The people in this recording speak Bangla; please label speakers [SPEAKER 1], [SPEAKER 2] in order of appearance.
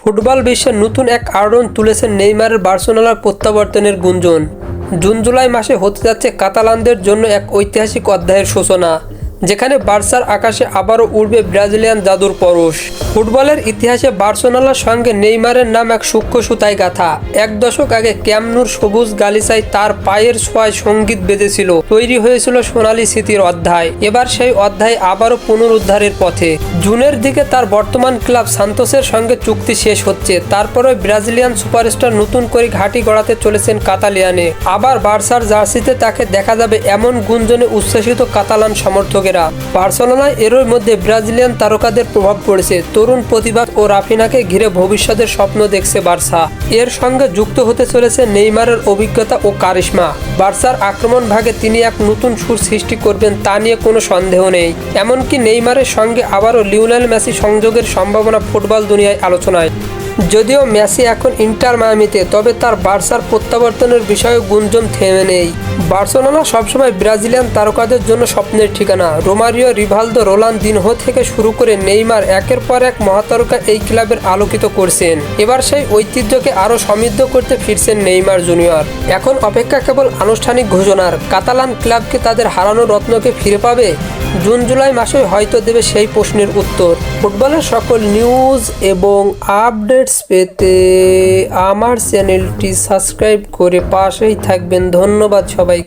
[SPEAKER 1] ফুটবল বিশ্বে নতুন এক আলোড়ন তুলেছেন নেইমারের বার্সেলোনার প্রত্যাবর্তনের গুঞ্জন। জুন জুলাই মাসে হতে যাচ্ছে কাতালানদের জন্য এক ঐতিহাসিক অধ্যায়ের সূচনা, যেখানে বার্সার আকাশে আবারও উড়বে ব্রাজিলিয়ান জাদুর পরশ। ফুটবলের ইতিহাসে বার্সেলোনার সঙ্গে নেইমারের নাম এক সূক্ষ্ম সুতায় গাথা। এক দশক আগে ক্যাম্প নুর সবুজ গালিচায় তার পায়ের ছোঁয়ায় সঙ্গীত বেজেছিল, তৈরি হয়েছিল সোনালী স্মৃতির অধ্যায়। এবার সেই অধ্যায় আবারও পুনরুদ্ধারের পথে। জুনের দিকে তার বর্তমান ক্লাব সান্তোসের সঙ্গে চুক্তি শেষ হচ্ছে। তারপরে ব্রাজিলিয়ান সুপারস্টার নতুন করে ঘাঁটি গড়াতে চলেছেন কাতালিয়ানে। আবার বার্সার জার্সিতে তাকে দেখা যাবে এমন গুঞ্জনে উচ্ছ্বসিত কাতালান সমর্থকের। বার্সেলোনায় এরই মধ্যে ব্রাজিলিয়ান তারকাদের প্রভাব পড়েছে। তরুণ প্রতিভা ও রাফিনাকে ঘিরে ভবিষ্যতের স্বপ্ন দেখছে বার্সা। এর সঙ্গে যুক্ত হতে চলেছে নেইমারের অভিজ্ঞতা ও কারিশমা। বার্সার আক্রমণ ভাগে তিনি এক নতুন সুর সৃষ্টি করবেন, তা নিয়ে কোনো সন্দেহ নেই। এমনকি নেইমারের সঙ্গে আবারও লিওনেল মেসি সংযোগের সম্ভাবনা ফুটবল দুনিয়ায় আলোচনায়। যদিও মেসি এখন ইন্টার মায়ামিতে, তবে তার বার্সার প্রত্যাবর্তনের বিষয়ে গুঞ্জন থেমে নেই। বার্সেলোনা সবসময় ব্রাজিলিয়ান তারকাদের জন্য স্বপ্নের ঠিকানা। রোমারিও, রিভালদো, রোনালদিনহো থেকে শুরু করে নেইমার, একের পর এক মহাতারকা এই ক্লাবের আলোকিত করছেন। এবার সেই ঐতিহ্যকে আরও সমৃদ্ধ করতে ফিরছেন নেইমার জুনিয়র। এখন অপেক্ষা কেবল আনুষ্ঠানিক ঘোষণার। কাতালান ক্লাবকে তাদের হারানো রত্নকে ফিরে পাবে? জুন জুলাই মাসে হয়তো দেবে সেই প্রশ্নের উত্তর। ফুটবলের সকল নিউজ এবং আপডেটস পেতে আমার চ্যানেলটি সাবস্ক্রাইব করে পাশেই থাকবেন। ধন্যবাদ সবাই।